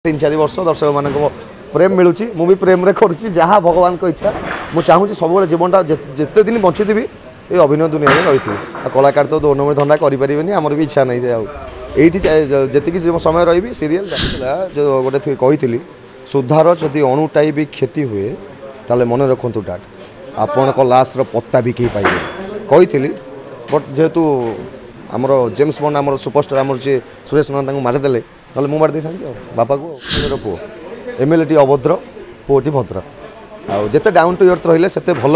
तीन चार वर्ष दर्शक मान प्रेम मिलूँ मुझे प्रेम रे करुँच जहाँ भगवान को इच्छा मुझे चाहूँगी सब जीवनटा जिते दिन बंची थी ये अभिनय दुनिया में रही थी कलाकार तो दो नंबर धंदा करें आमर भी इच्छा नहीं ये जी समय रही सीरियल जो गोटे कही सुधार जदि अणुटाई भी क्षति हुए ताले मन रखु डाट आपण को लाश पत्ता भी कहीं पाइबे कही बट जेहेतु आमर जेम्स बॉन्ड आमर सुपरस्टार आमर जी सुरेश नंदा मारिदेले ना मुझे मारी था बापा को पुओ एमएलए अभद्र पुओटी भद्र आते डाउन टू अर्थ रही से भल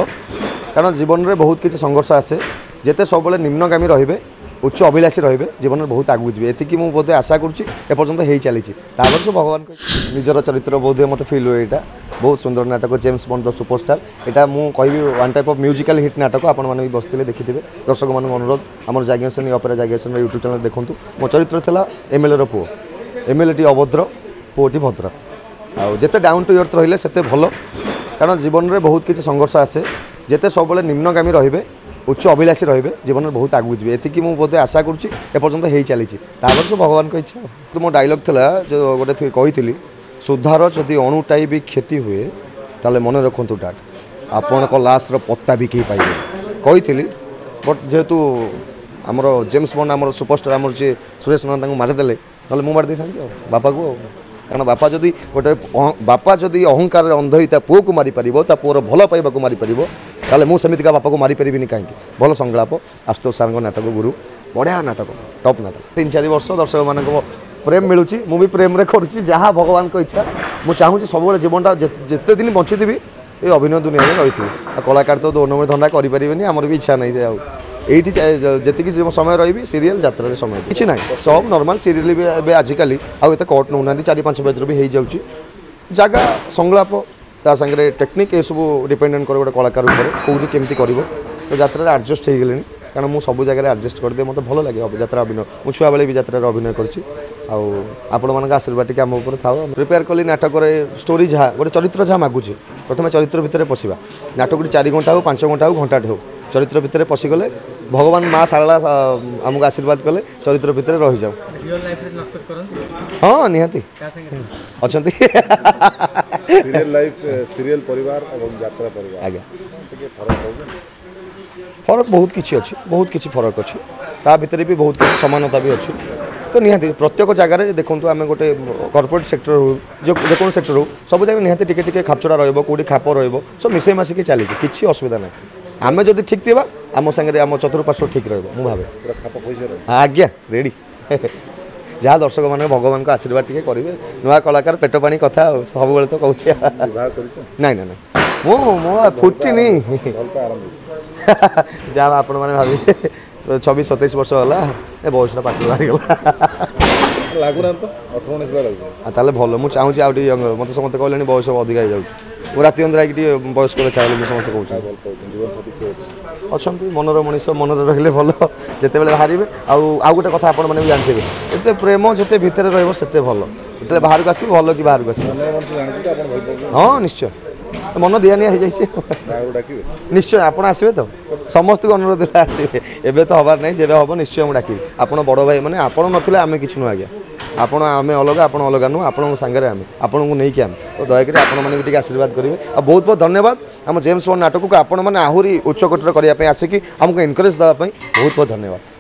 कारण जीवन में बहुत किसी संघर्ष आसे जिते सब निम्नगामी रे उच्च अभिलाषी रे जीवन में बहुत आगू जी एति मुझे बोधे आशा करपर्यंत हो चली सब भगवान निजर चरित्र बोधे मत फिल हुए यहाँ बहुत सुंदर नाटक जेम्स बॉन्ड द सुपरस्टार यहाँ मुझे कहि one type of musical hit नाटक आपण मैंने भी बसते देखी थे दर्शक मान अनुरोध आम जागेशन अपेरा जागेशन यूट्यूब चैनल देखूँ मो चरित्र था एमएलए पुओ एमएलए अभद्र पुओटी भद्र आते डाउन टू अर्थ रही से भल कारण जीवन में बहुत किसी संघर्ष आसे जिते सब निम्नगामी रे उच्च अभिलाषी रे जीवन में बहुत आगू जी एति मुझे बोधे आशा करपर्यंत हो चली सब भगवान को इच्छा तो मो डायलॉग था जो गोटे कही सुधार जदि अणुटाई भी क्षति हुए ताले मन रखु डाट आपण को लाश पत्ता भी कहीं पाइबे कही बट जेहेतु आमर जेम्स बॉन्ड आमर सुपरस्टार आमर जी सुरेश नंदा मारिदेले ना मुझे मारी था बापा को कारण बापा जदि गोटे बापा जदि अहंकार अंध होता पुओ को मारिपर पुओर भल पाइबा को मारिपर ताले मुझे सेमिका बापा को मारिपारि कहीं भल संगलाप आशुतोष सार नाटक गुरु बढ़िया नाटक टॉप नाटक तीन चार वर्ष दर्शक मान प्रेम मिलूँ मुझे प्रेम रे करुँच जहाँ भगवान को इच्छा मुझे चाहूँगी सब जीवनटा जिते दिन बंची थी ये अभिनय दुनिया में रही थी कलाकार तो दो नंबर धंदा करें आमर भी इच्छा नहीं ये जी समय रही सीरियल यात्रा समय किसी ना सब नॉर्मल सीरियल भी आजिकल आते कट नौ ना 4-5 पेज भी हो जाऊँगी जगह संगलाप ता सागर टेक्निक ये सब डिपेंडेंट कर गोटे कलाकार कौटी केमती कर तो यात्रा एडजस्ट हो गले कारण मुझे सब जगह एडजस्ट करदे मत भल लगे यात्रा अभिनय मुझे छुआ बेले भी यात्रा अभिनय कर आशीर्वाद टी आम उपर था प्रिपेयर कली नाटक स्टोरी जहाँ गोटे चरित्र जहाँ मागुचे प्रथम चरित्र भितर पशिबा नाटक 4 घंटा हो 5 घंटा हो घंटाटे हो चरित्र भितर पशिगले भगवान माँ सारला आमको आशीर्वाद कले चरित्र भितर रही जाऊ हाँ निहाती अच्छा सीरियल परिवार और यात्रा परिवार आज्ञा फरक बहुत किसी अच्छी बहुत किसी फरक अच्छी ता भितर भी बहुत किसी समानता भी अच्छी तो निहाती प्रत्येक जगार देखो आम गोटे कॉर्पोरेट सेक्टर हो जो सेक्टर हो सब जगह निहाती टिके खापचड़ा रही खाप रही सब मिसई मासिक चली किसी असुविधा ना आम जब ठीक थी आम सागर आम चतुर्पार्श्व ठीक रही आज्ञा रेडी जहाँ दर्शक मैंने भगवान को आशीर्वाद टी करेंगे नुआ कलाकार पेट पानी कथा सब तो कहूँ ना ना मो फुटनी जहाँ आपण मैंने भावी 26-27 वर्ष है ए बयस पाठ लगुना तो 18 भल मुझे चाहूँगी आउट मत समस्त कहले बयस अधिक हो जाऊँ राति अंदर आगे वयस्क देखा समस्त कहते अच्छा मनर मनीष मन रही भल जिते बाहर आउ गोटे कथा आप जानते एत प्रेम जिते भितर रते भल जो बाहर को आस भल कि बाहर को आस हाँ निश्चय मन दिया निया निश्चय आपड़ आसवे तो समस्त को अनुरोध आसवे एवं तो हबार नहीं जब हम निश्चय मुझे डाक आप बड़ भाई मैंने आपड़ ना आम कि नुह आज्ञा आपण आम अलग आप अलग नुह आपण सागर आम आपन को लेकिन आम तो दयाकोरी आपण मैंने आशीर्वाद करेंगे और बहुत बहुत धन्यवाद आम जेम्स बॉन्ड नाटक को आपण मैंने आहरी उच्च कोटर करने आसिक आमको एनकरेज देवाई बहुत बहुत धन्यवाद।